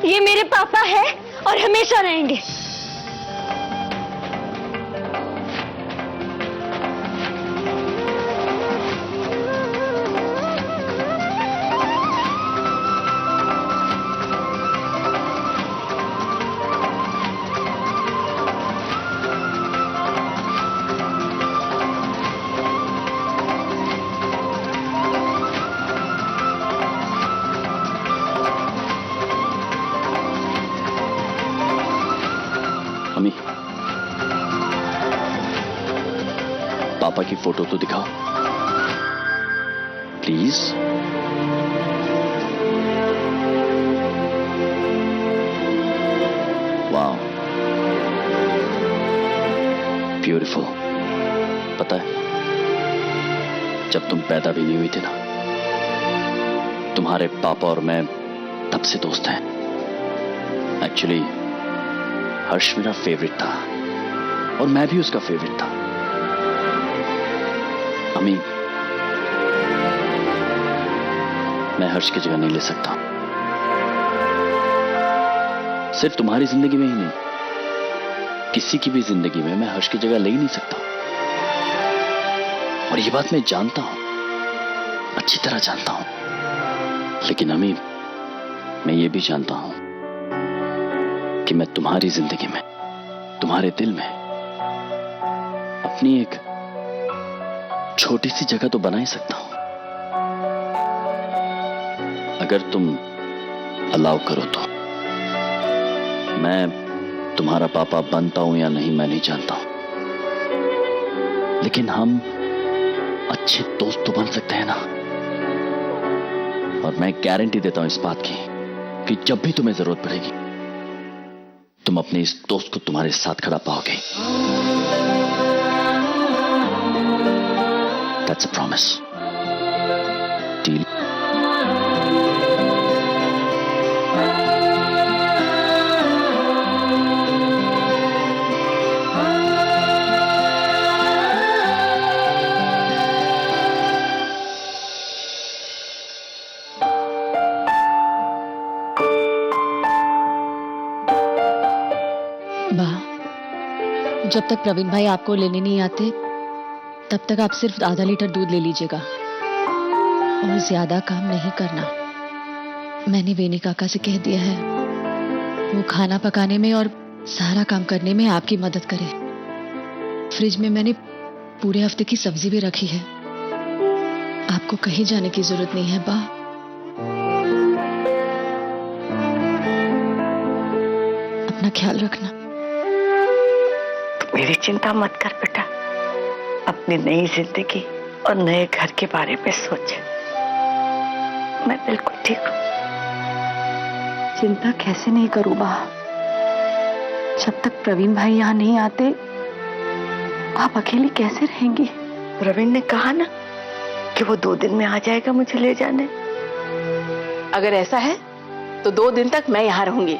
ये मेरे पापा है और हमेशा रहेंगे। अम्मी, पापा की फोटो तो दिखाओ प्लीज। वाह, ब्यूटीफुल। पता है, जब तुम पैदा भी नहीं हुई थी ना, तुम्हारे पापा और मैं तब से दोस्त हैं। एक्चुअली हर्ष मेरा फेवरेट था और मैं भी उसका फेवरेट था। अम्मी, मैं हर्ष की जगह नहीं ले सकता। सिर्फ तुम्हारी जिंदगी में ही नहीं, किसी की भी जिंदगी में मैं हर्ष की जगह ले ही नहीं सकता। और ये बात मैं जानता हूं, अच्छी तरह जानता हूं। लेकिन अम्मी, मैं ये भी जानता हूं कि मैं तुम्हारी जिंदगी में, तुम्हारे दिल में अपनी एक छोटी सी जगह तो बना ही सकता हूं। अगर तुम अलाउ करो तो मैं तुम्हारा पापा बनता हूं या नहीं मैं नहीं जानता हूं, लेकिन हम अच्छे दोस्त तो बन सकते हैं ना। और मैं गारंटी देता हूं इस बात की कि जब भी तुम्हें जरूरत पड़ेगी, तुम अपने इस दोस्त को तुम्हारे साथ खड़ा पाओगे। That's a promise. Deal? जब तक प्रवीण भाई आपको लेने नहीं आते, तब तक आप सिर्फ आधा लीटर दूध ले लीजिएगा और ज्यादा काम नहीं करना। मैंने वेनी काका से कह दिया है, वो खाना पकाने में और सारा काम करने में आपकी मदद करे। फ्रिज में मैंने पूरे हफ्ते की सब्जी भी रखी है। आपको कहीं जाने की जरूरत नहीं है बा। अपना ख्याल रखना। मेरी चिंता मत कर बेटा, अपनी नई जिंदगी और नए घर के बारे में सोच। मैं बिल्कुल ठीक हूँ। चिंता कैसे नहीं करूँ बा? जब तक प्रवीण भाई यहाँ नहीं आते, आप अकेली कैसे रहेंगी? प्रवीण ने कहा ना कि वो 2 दिन में आ जाएगा मुझे ले जाने। अगर ऐसा है तो 2 दिन तक मैं यहाँ रहूंगी,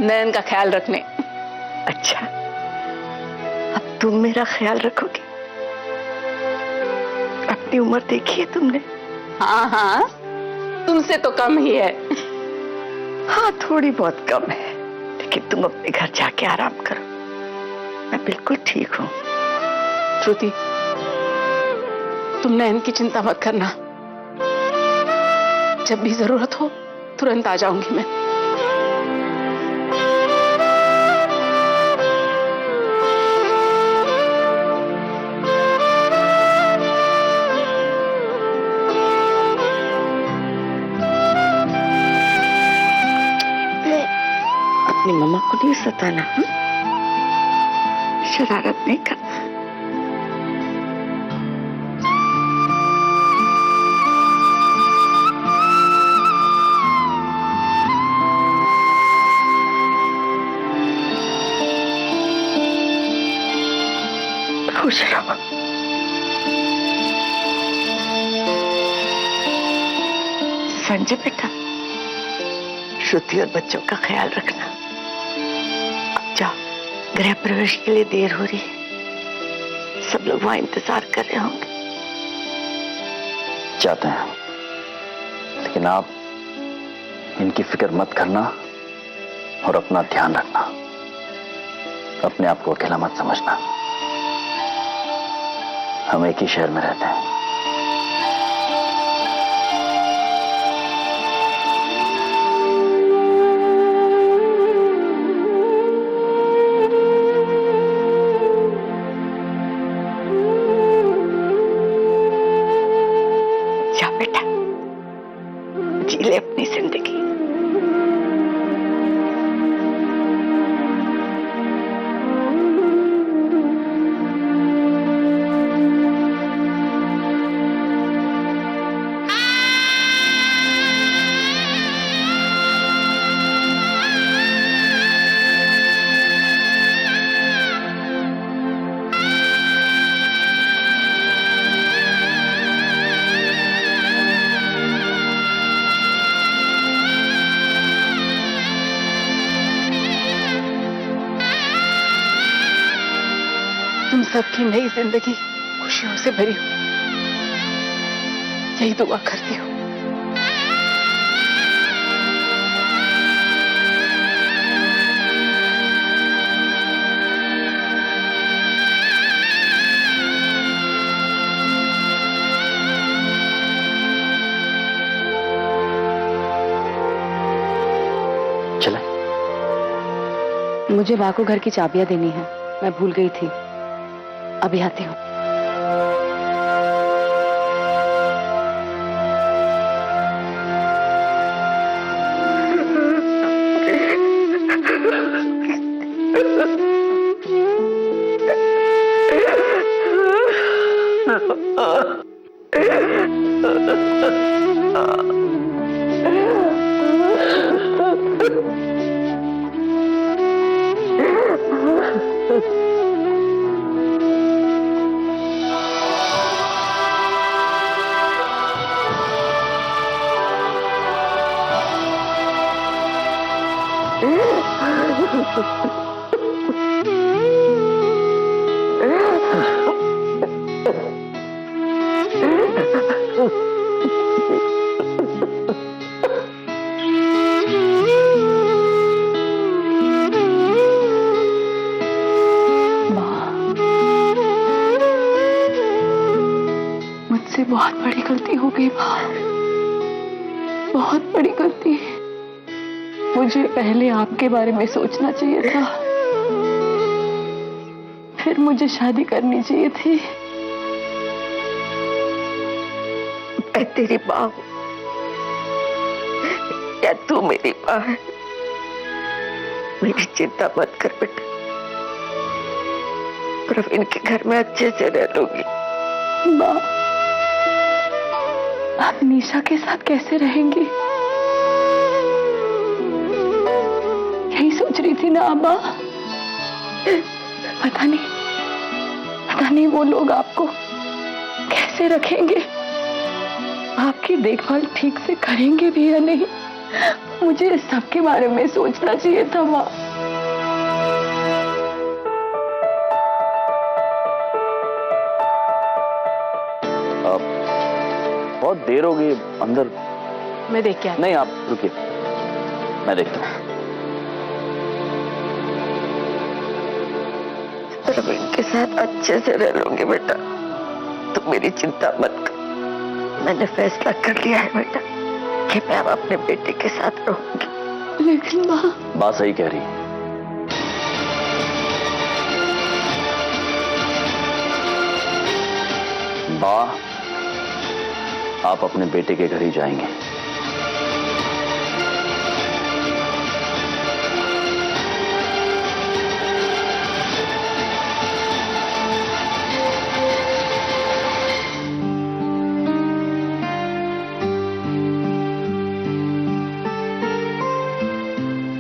नयन का ख्याल रखने। अच्छा, अब तुम मेरा ख्याल रखोगी? अपनी उम्र देखी है तुमने? हाँ हाँ, तुमसे तो कम ही है। हाँ, थोड़ी बहुत कम है, लेकिन तुम अपने घर जाके आराम करो। मैं बिल्कुल ठीक हूँ। श्रुति, तुम नयन की चिंता मत करना। जब भी जरूरत हो तुरंत आ जाऊंगी मैं। अपनी मम्मा को नहीं सताना, शरारत नहीं करना। खुश रहो। संजय बेटा, श्रुति और बच्चों का ख्याल रखना। अब जाओ, गृह प्रवेश के लिए देर हो रही है। सब लोग वहां इंतजार कर रहे होंगे। जाते हैं, लेकिन आप इनकी फिक्र मत करना और अपना ध्यान रखना। अपने आप को अकेला मत समझना। हम एक ही शहर में रहते हैं। जा बेटा, जी ले अपनी जिंदगी। तुम सबकी नई जिंदगी खुशियों से भरी हो, यही दुआ करती हूँ। चले। मुझे बा को घर की चाबियां देनी है, मैं भूल गई थी। अभी आती हूँ। मुझसे बहुत बड़ी गलती हो गई माँ, बहुत बड़ी गलती। मुझे पहले आपके बारे में सोचना चाहिए था, फिर मुझे शादी करनी चाहिए थी। मैं तेरी माँ हूँ या तू मेरी माँ है, मेरी चिंता मत कर बेटा। प्रवीण के घर में अच्छे से रह लूंगी। माँ, आप निशा के साथ कैसे रहेंगी? यही सोच रही थी ना अम्मा। पता नहीं वो लोग आपको कैसे रखेंगे, आपकी देखभाल ठीक से करेंगे भी या नहीं। मुझे इस सब के बारे में सोचना चाहिए था माँ। बहुत देर हो गई अंदर। मैं देख के आती। नहीं, आप रुकिए, मैं देखता हूँ। प्रवीण के साथ अच्छे से रह लूंगी बेटा, तू मेरी चिंता मत कर। मैंने फैसला कर लिया है बेटा कि मैं अब अपने बेटे के साथ रहूंगी। लेकिन माँ, बात सही कह रही है। बा, आप अपने बेटे के घर ही जाएंगे।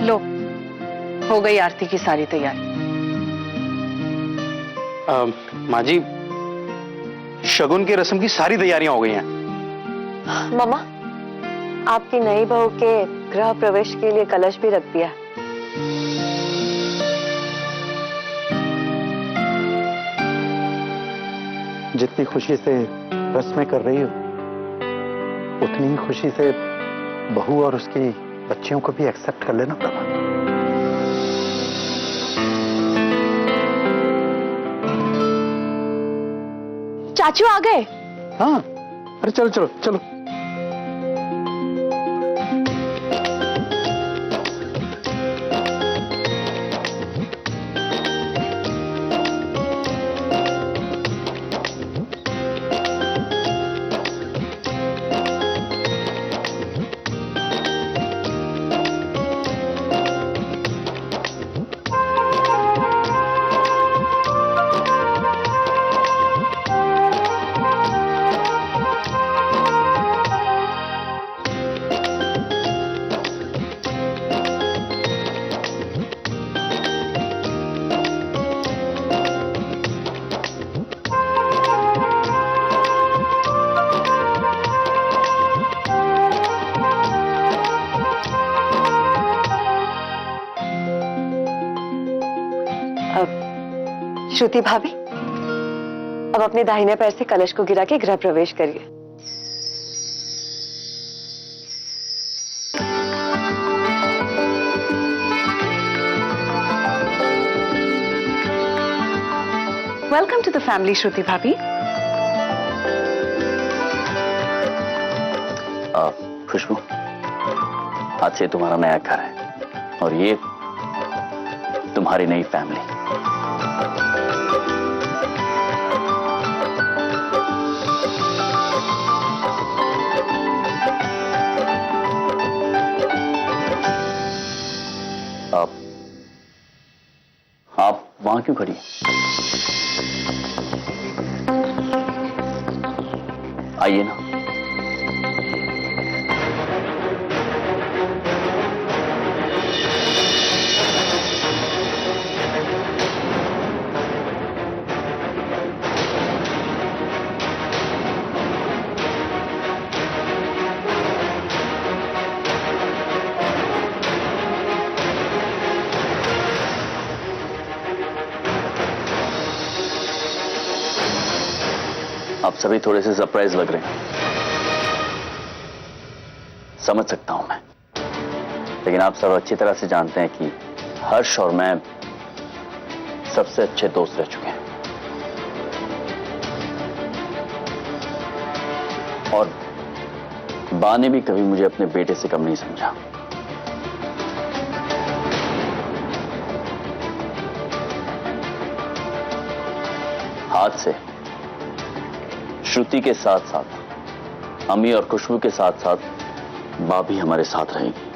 लो, हो गई आरती की सारी तैयारी। माँ जी, शगुन की रस्म की सारी तैयारियां हो गई हैं। मामा, आपकी नई बहू के गृह प्रवेश के लिए कलश भी रख दिया। जितनी खुशी से रस्में कर रही हो, उतनी ही खुशी से बहू और उसकी बच्चियों को भी एक्सेप्ट कर लेना प्रभा। चाचू आ गए। हाँ, अरे चलो चलो चलो। श्रुति भाभी, अब अपने दाहिने पैर से कलश को गिरा के गृह प्रवेश करिए। वेलकम टू द फैमिली श्रुति भाभी। खुशबू, आज से तुम्हारा नया घर है और ये तुम्हारी नई फैमिली। आप वहां क्यों खड़ी? आइए ना। आप सभी थोड़े से सरप्राइज लग रहे हैं, समझ सकता हूं मैं, लेकिन आप सब अच्छी तरह से जानते हैं कि हर्ष और मैं सबसे अच्छे दोस्त रह चुके हैं और बा ने भी कभी मुझे अपने बेटे से कम नहीं समझा। आज से श्रुति के साथ साथ अम्मी और खुशबू के साथ साथ बा भी हमारे साथ रहेगी।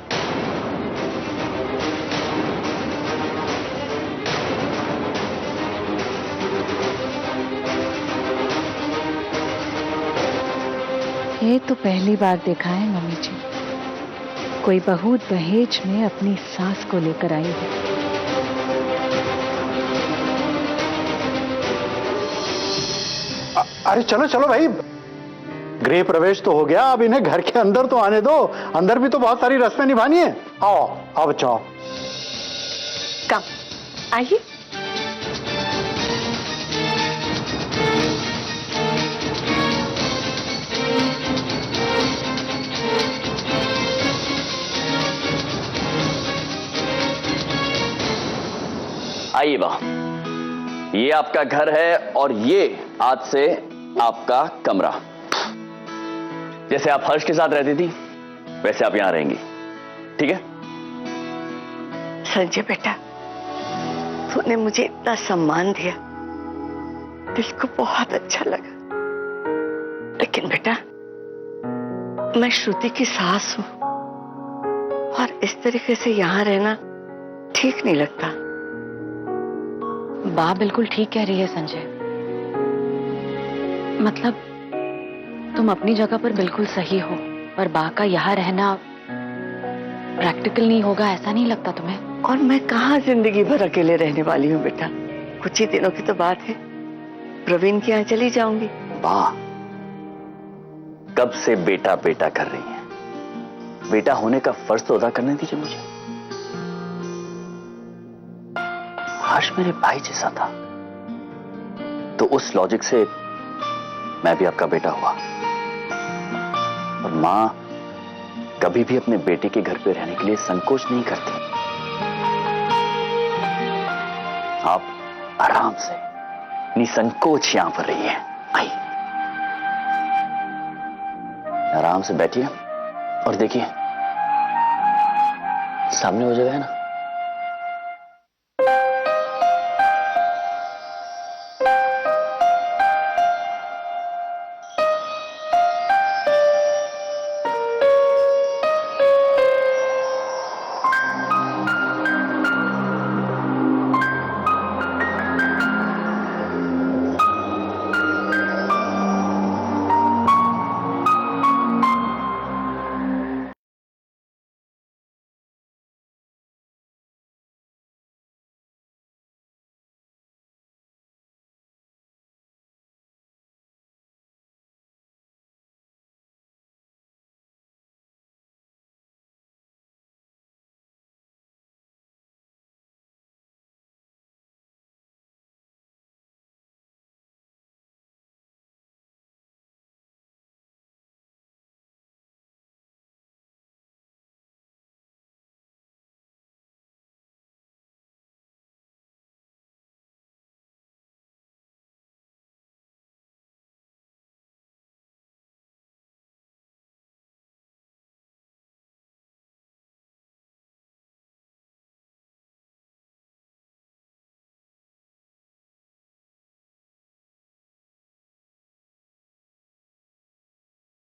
ये तो पहली बार देखा है मम्मी जी, कोई बहू दहेज में अपनी सास को लेकर आई है। अरे चलो चलो भाई, गृह प्रवेश तो हो गया, अब इन्हें घर के अंदर तो आने दो। अंदर भी तो बहुत सारी रस्में निभानी है। आओ आओ बच्चों आओ। कम आइए। आइए बा, ये आपका घर है और ये आज से आपका कमरा। जैसे आप हर्ष के साथ रहती थी वैसे आप यहां रहेंगी, ठीक है? संजय बेटा, तूने मुझे इतना सम्मान दिया, दिल को बहुत अच्छा लगा। लेकिन बेटा, मैं श्रुति की सास हूं और इस तरीके से यहां रहना ठीक नहीं लगता। बा बिल्कुल ठीक कह रही है संजय, मतलब तुम अपनी जगह पर बिल्कुल सही हो, पर बा का यहाँ रहना प्रैक्टिकल नहीं होगा, ऐसा नहीं लगता तुम्हें? और मैं कहाँ जिंदगी भर अकेले रहने वाली हूँ बेटा, कुछ ही दिनों की तो बात है, प्रवीण के यहाँ चली जाऊंगी। बा, कब से बेटा बेटा कर रही हैं? बेटा होने का फर्ज तो अदा करने दीजिए मुझे। हर्ष मेरे भाई जैसा था, तो उस लॉजिक से मैं भी आपका बेटा हुआ। और मां कभी भी अपने बेटे के घर पे रहने के लिए संकोच नहीं करती। आप आराम से निसंकोच यहां पर रहिए। आइए, आराम से बैठिए और देखिए सामने वो जगह है ना,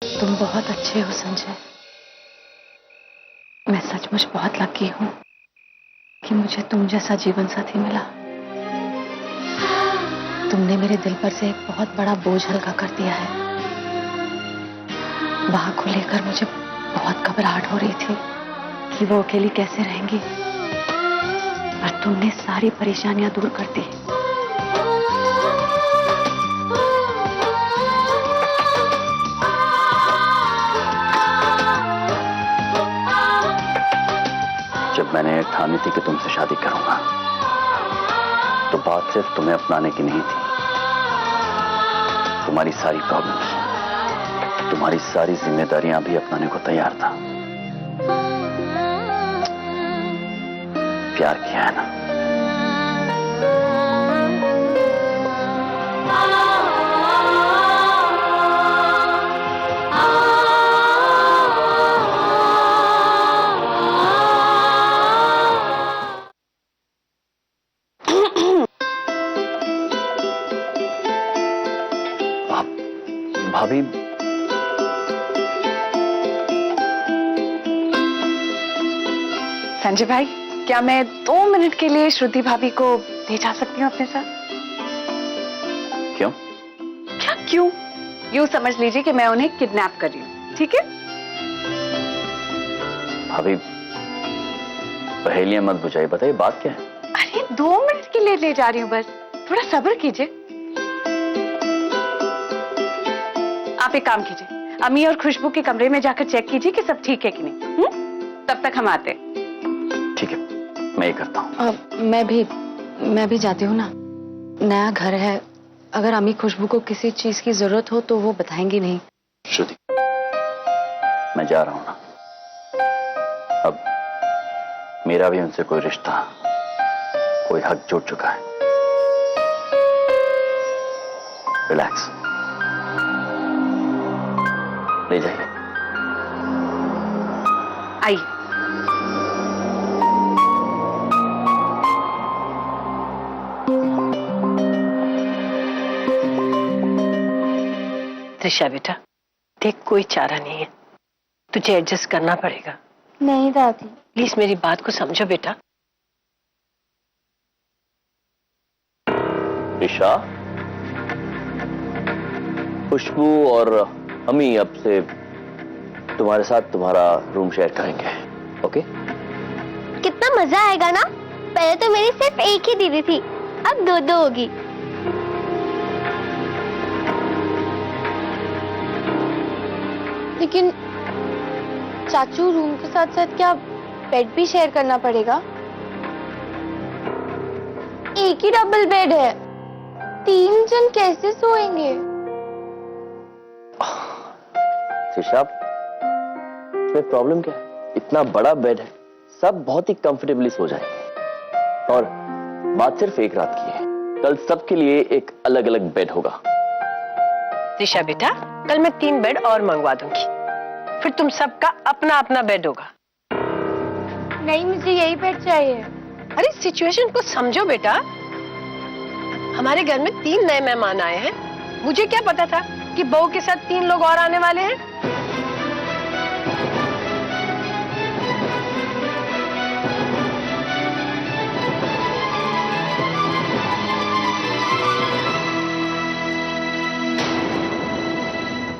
तुम बहुत अच्छे हो संजय। मैं सचमुच बहुत लकी हूँ कि मुझे तुम जैसा जीवन साथी मिला। तुमने मेरे दिल पर से एक बहुत बड़ा बोझ हल्का कर दिया है। बाह को लेकर मुझे बहुत घबराहट हो रही थी कि वो अकेली कैसे रहेंगी, पर तुमने सारी परेशानियां दूर कर दी। जब मैंने ठानी थी कि तुमसे शादी करूंगा तो बात सिर्फ तुम्हें अपनाने की नहीं थी। तुम्हारी सारी प्रॉब्लम्स, तुम्हारी सारी जिम्मेदारियां भी अपनाने को तैयार था। प्यार किया है ना? भाभी, संजय भाई, क्या मैं 2 मिनट के लिए श्रुति भाभी को ले जा सकती हूँ अपने साथ? क्यों? क्या क्यों? यूं समझ लीजिए कि मैं उन्हें किडनैप कर रही हूँ, ठीक है? भाभी, पहेलियां मत बुझाइए, बताइए बात क्या है? अरे 2 मिनट के लिए ले जा रही हूँ, बस थोड़ा सब्र कीजिए। आप एक काम कीजिए, अम्मी और खुशबू के कमरे में जाकर चेक कीजिए कि सब ठीक है कि नहीं। तब तक हम आते हैं। ठीक है, मैं ये करता हूँ। मैं भी जाती हूँ ना। नया घर है, अगर अम्मी खुशबू को किसी चीज की जरूरत हो तो वो बताएंगी नहीं। श्रुति, मैं जा रहा हूं ना। अब मेरा भी उनसे कोई रिश्ता, कोई हक जुड़ चुका है। रिलैक्स, ले जाइए। आइए। त्रिशा बेटा, देख कोई चारा नहीं है, तुझे एडजस्ट करना पड़ेगा। नहीं दादी। प्लीज मेरी बात को समझो बेटा। ईशा, खुशबू और अम्मी अब से तुम्हारे साथ तुम्हारा रूम शेयर करेंगे, ओके? कितना मजा आएगा ना। पहले तो मेरी सिर्फ एक ही दीदी थी, अब 2-2 होगी। लेकिन चाचू, रूम के साथ साथ क्या बेड भी शेयर करना पड़ेगा? एक ही डबल बेड है, 3 जन कैसे सोएंगे? शीशा, इसमें प्रॉब्लम क्या है? इतना बड़ा बेड है, सब बहुत ही कंफर्टेबली सो जाएंगे। और बात सिर्फ एक रात की है, कल सबके लिए एक अलग अलग बेड होगा। दिशा बेटा, कल मैं 3 बेड और मंगवा दूंगी, फिर तुम सबका अपना अपना बेड होगा। नहीं, मुझे यही बेड चाहिए। अरे सिचुएशन को समझो बेटा, हमारे घर में 3 नए मेहमान आए हैं। मुझे क्या पता था कि बहू के साथ 3 लोग और आने वाले हैं।